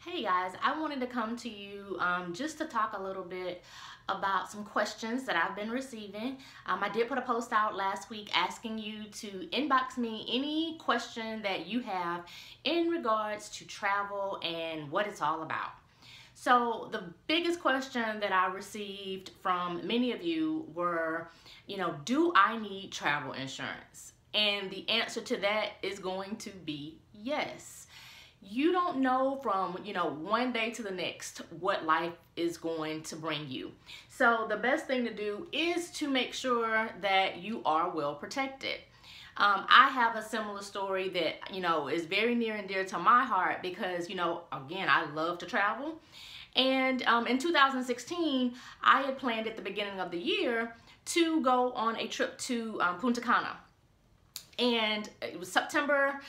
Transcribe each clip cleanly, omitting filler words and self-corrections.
Hey guys, I wanted to come to you just to talk a little bit about some questions that I've been receiving. I did put a post out last week asking you to inbox me any question that you have in regards to travel and what it's all about. So the biggest question that I received from many of you were, do I need travel insurance? And the answer to that is going to be yes. You don't know from, one day to the next what life is going to bring you. So the best thing to do is to make sure that you are well protected. I have a similar story that, is very near and dear to my heart because, again, I love to travel. And in 2016, I had planned at the beginning of the year to go on a trip to Punta Cana. And it was September.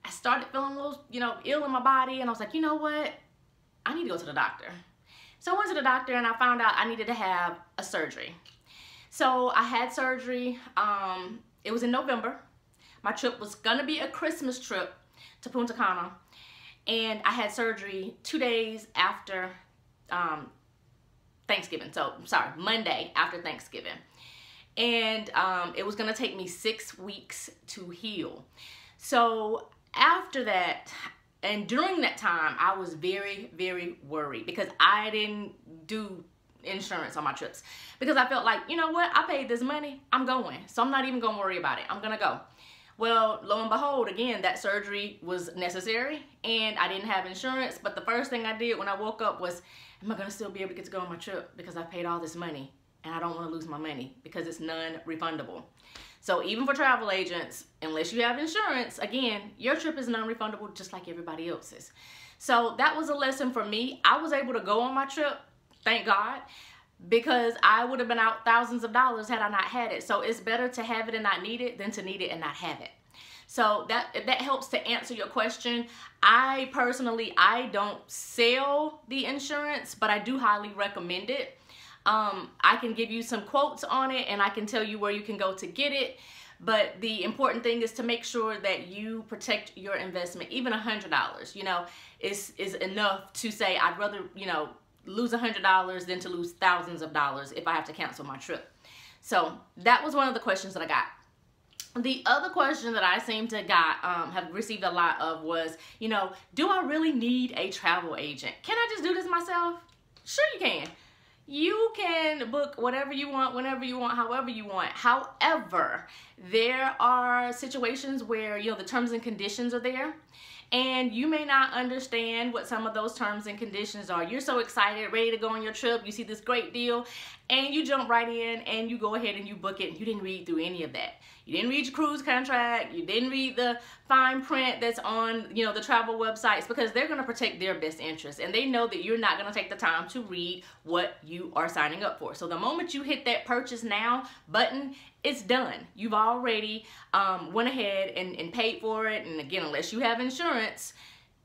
I started feeling a little, ill in my body, and I was like, you know what? I need to go to the doctor. So I went to the doctor and I found out I needed to have a surgery. So I had surgery. It was in November. My trip was gonna be a Christmas trip to Punta Cana, and I had surgery 2 days after Thanksgiving. So, sorry, Monday after Thanksgiving. And it was gonna take me 6 weeks to heal. So after that, and during that time, I was very, very worried because I didn't do insurance on my trips because I felt like, you know what, I paid this money, I'm going. So I'm not even gonna worry about it, I'm gonna go. Well, lo and behold, again, that surgery was necessary and I didn't have insurance, but the first thing I did when I woke up was, am I gonna still be able to get to go on my trip because I paid all this money and I don't wanna lose my money because it's non-refundable. So even for travel agents, unless you have insurance, again, your trip is non-refundable just like everybody else's. So that was a lesson for me. I was able to go on my trip, thank God, because I would have been out thousands of dollars had I not had it. So it's better to have it and not need it than to need it and not have it. So if that helps to answer your question. I personally don't sell the insurance, but I do highly recommend it. I can give you some quotes on it and I can tell you where you can go to get it. But the important thing is to make sure that you protect your investment. Even $100, is enough to say I'd rather, lose $100 than to lose thousands of dollars if I have to cancel my trip. So that was one of the questions that I got. The other question that I seem to have received a lot of was, do I really need a travel agent? Can I just do this myself? Sure you can. You can book whatever you want, whenever you want, however you want. However, there are situations where, the terms and conditions are there, and you may not understand what some of those terms and conditions are. You're so excited, ready to go on your trip, you see this great deal, and you jump right in and you go ahead and you book it, and you didn't read through any of that. You didn't read your cruise contract, you didn't read the fine print that's on, the travel websites, because they're gonna protect their best interests, and they know that you're not gonna take the time to read what you are signing up for. So the moment you hit that purchase now button, it's done. You've already went ahead and paid for it, and again, unless you have insurance,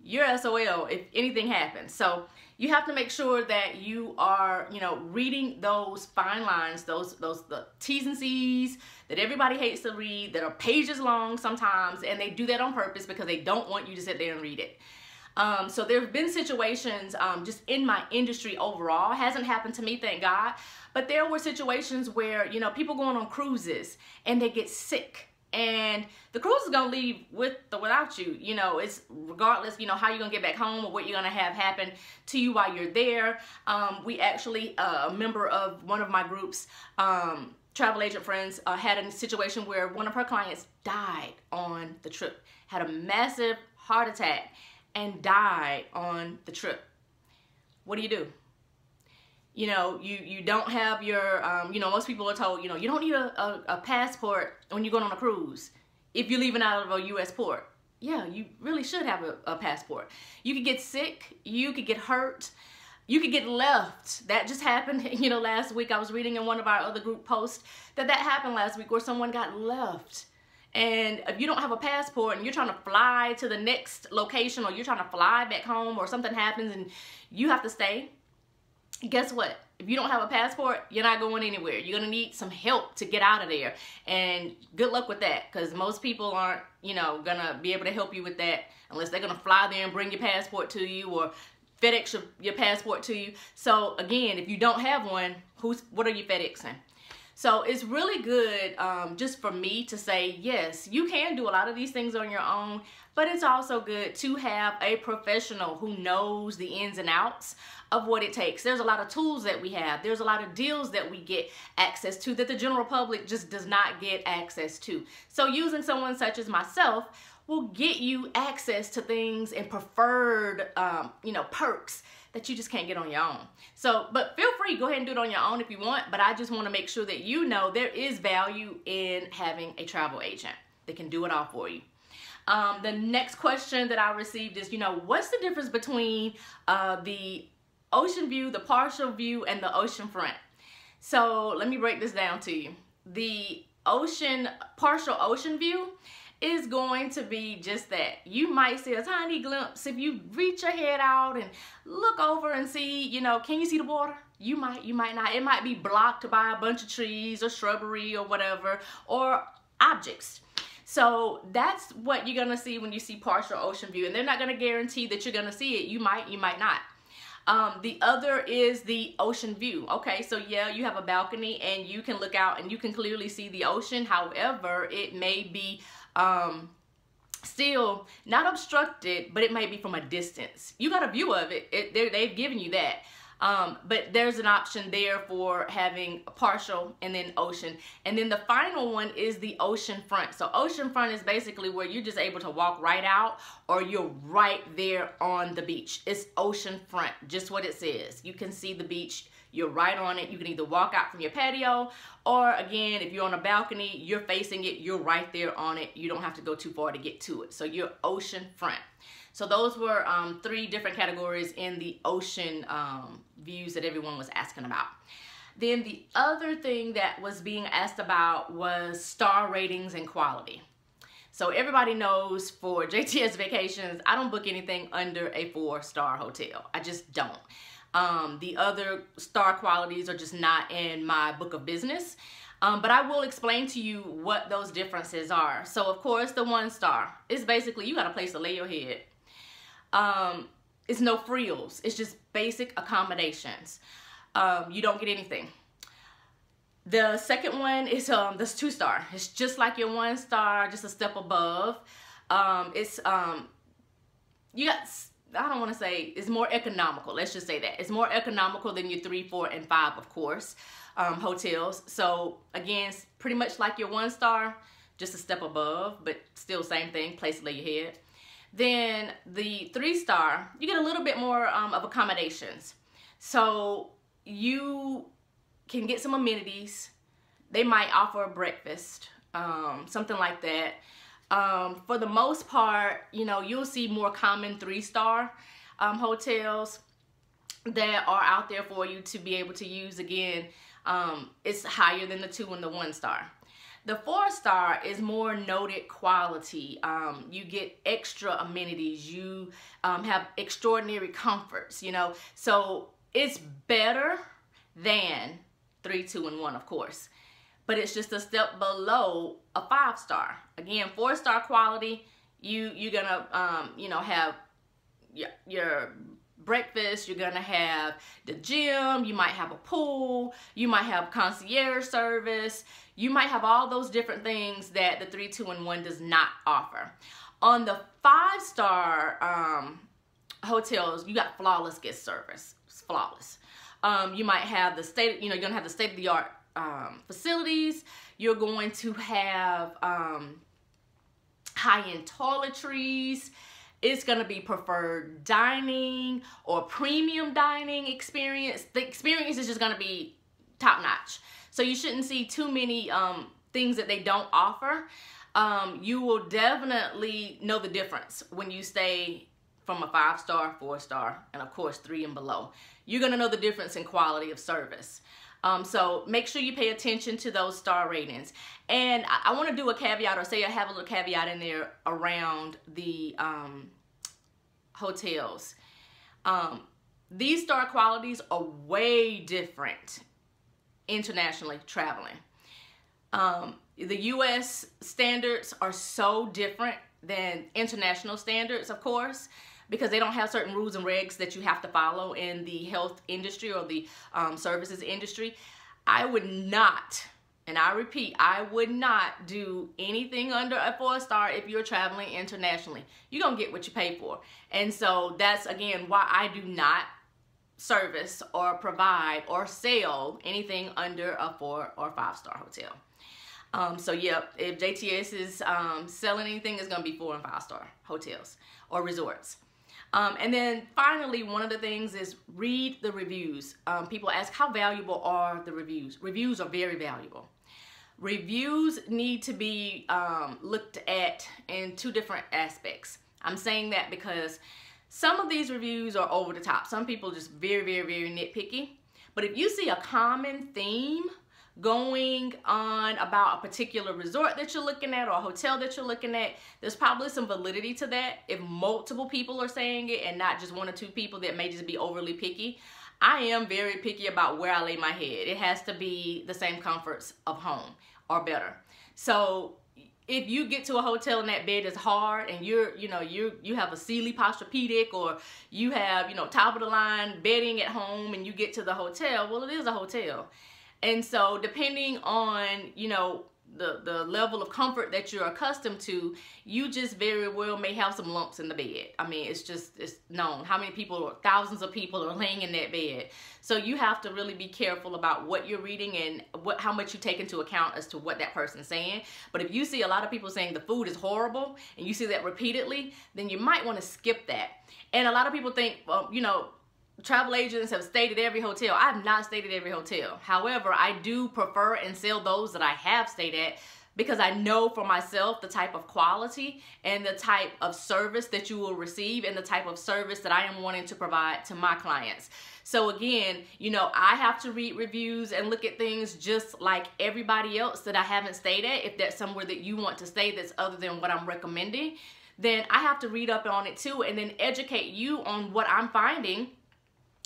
you're SOL if anything happens. So you have to make sure that you are, reading those fine lines, the T's and C's that everybody hates to read, that are pages long sometimes, and they do that on purpose because they don't want you to sit there and read it. So there have been situations just in my industry overall, hasn't happened to me, thank God, but there were situations where, people going on cruises and they get sick. And the cruise is gonna leave with or without you. It's regardless, how you're gonna get back home or what you're gonna have happen to you while you're there. We actually, a member of one of my groups, travel agent friends, had a situation where one of her clients died on the trip, had a massive heart attack and died on the trip. What do? You don't have your, most people are told, you don't need a passport when you're going on a cruise if you're leaving out of a U.S. port. Yeah, you really should have a passport. You could get sick, you could get hurt, you could get left. That just happened, last week. I was reading in one of our other group posts that happened last week where someone got left. And if you don't have a passport and you're trying to fly to the next location, or you're trying to fly back home, or something happens and you have to stay, guess what? If you don't have a passport, you're not going anywhere. You're going to need some help to get out of there. And good luck with that, because most people aren't, going to be able to help you with that unless they're going to fly there and bring your passport to you, or FedEx your passport to you. So again, if you don't have one, what are you FedExing? So it's really good just for me to say, yes, you can do a lot of these things on your own, but it's also good to have a professional who knows the ins and outs of what it takes. There's a lot of tools that we have. There's a lot of deals that we get access to that the general public just does not get access to. So using someone such as myself will get you access to things and preferred, perks that you just can't get on your own. So, but feel free, go ahead and do it on your own if you want, but I just want to make sure that you know there is value in having a travel agent that can do it all for you. The next question that I received is, what's the difference between the ocean view, the partial view, and the ocean front? So let me break this down to you. The partial ocean view is going to be just that. You might see a tiny glimpse if you reach your head out and look over and see, can you see the water? You might not. It might be blocked by a bunch of trees or shrubbery or whatever, or objects. So that's what you're gonna see when you see partial ocean view, and they're not gonna guarantee that you're gonna see it. You might not. The other is the ocean view. Okay, so yeah, you have a balcony and you can look out and you can clearly see the ocean. However, it may be still not obstructed, but it may be from a distance. You got a view of it. They've given you that. But there's an option there for having partial and then ocean. And then the final one is the ocean front. So ocean front is basically where you're just able to walk right out, or you're right there on the beach. It's ocean front, just what it says. You can see the beach. You're right on it. You can either walk out from your patio, or again, if you're on a balcony, you're facing it, you're right there on it. You don't have to go too far to get to it. So you're ocean front. So those were 3 different categories in the ocean views that everyone was asking about. Then the other thing that was being asked about was star ratings and quality. So everybody knows for JTS Vacations, I don't book anything under a 4-star hotel. I just don't. The other star qualities are just not in my book of business. But I will explain to you what those differences are. So of course, the 1-star is basically you got a place to lay your head. It's no frills. It's just basic accommodations. You don't get anything. The second one is this 2-star. It's just like your 1-star, just a step above. You got, I don't want to say it's more economical. Let's just say that it's more economical than your 3, 4, and 5, of course, hotels. So again, it's pretty much like your 1-star, just a step above, but still same thing, place to lay your head. Then the 3-star, you get a little bit more of accommodations. So you can get some amenities. They might offer a breakfast, something like that. For the most part, you'll see more common 3-star hotels that are out there for you to be able to use. Again, it's higher than the 2 and the 1-star. The 4-star is more noted quality. You get extra amenities. You have extraordinary comforts, So it's better than 3, 2, and 1, of course. But it's just a step below a 5-star. Again, 4-star quality, you're gonna have your breakfast, you're gonna have the gym, you might have a pool, you might have concierge service, you might have all those different things that the 3, 2, and 1 does not offer. On the 5-star hotels, you got flawless guest service. It's flawless. You might have the you're gonna have the state-of-the-art facilities. You're going to have high-end toiletries. It's going to be preferred dining or premium dining experience. The experience is just going to be top-notch. So you shouldn't see too many things that they don't offer. You will definitely know the difference when you stay from a 5-star, 4-star, and of course 3 and below. You're going to know the difference in quality of service. So make sure you pay attention to those star ratings. And I want to do a caveat, or say I have a little caveat in there around the hotels. These star qualities are way different internationally traveling. The US standards are so different than international standards, of course, because they don't have certain rules and regs that you have to follow in the health industry or the services industry. I would not, and I repeat, I would not do anything under a 4-star if you're traveling internationally. You're going to get what you pay for. And so that's, again, why I do not service or provide or sell anything under a 4 or 5-star hotel. So yeah, if JTS is selling anything, it's going to be 4 and 5-star hotels or resorts. And then finally, one of the things is read the reviews. People ask, how valuable are the reviews? Reviews are very valuable. Reviews need to be looked at in 2 different aspects. I'm saying that because some of these reviews are over the top. Some people are just very, very, very nitpicky. But if you see a common theme going on about a particular resort that you're looking at or a hotel that you're looking at, there's probably some validity to that. If multiple people are saying it and not just 1 or 2 people that may just be overly picky. I am very picky about where I lay my head. It has to be the same comforts of home or better. So if you get to a hotel and that bed is hard and you have a Sealy Posturepedic, or you have, top of the line bedding at home, and you get to the hotel, well, it is a hotel. And so depending on, the level of comfort that you're accustomed to, you just very well may have some lumps in the bed. I mean, it's known how many people, thousands of people are laying in that bed. So you have to really be careful about what you're reading and how much you take into account as to what that person's saying. But if you see a lot of people saying the food is horrible and you see that repeatedly, then you might want to skip that. And a lot of people think, well, travel agents have stayed at every hotel. I have not stayed at every hotel. However, I do prefer and sell those that I have stayed at, because I know for myself the type of quality and the type of service that you will receive and the type of service that I am wanting to provide to my clients. So again, I have to read reviews and look at things just like everybody else that I haven't stayed at. If there's somewhere that you want to stay that's other than what I'm recommending, then I have to read up on it too, and then educate you on what I'm finding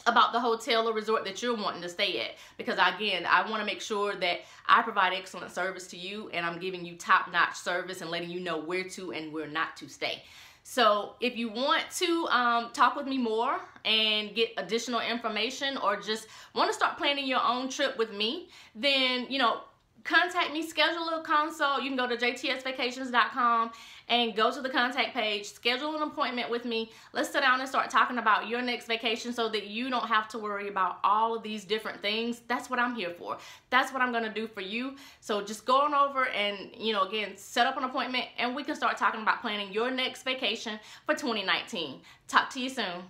about the hotel or resort that you're wanting to stay at. Because again, I want to make sure that I provide excellent service to you, and I'm giving you top-notch service and letting you know where to and where not to stay. So if you want to talk with me more and get additional information, or just want to start planning your own trip with me, then contact me, schedule a consult. You can go to jtsvacations.com and go to the contact page, schedule an appointment with me. Let's sit down and start talking about your next vacation so that you don't have to worry about all of these different things. That's what I'm here for. That's what I'm going to do for you. So just go on over and, again, set up an appointment, and we can start talking about planning your next vacation for 2019. Talk to you soon.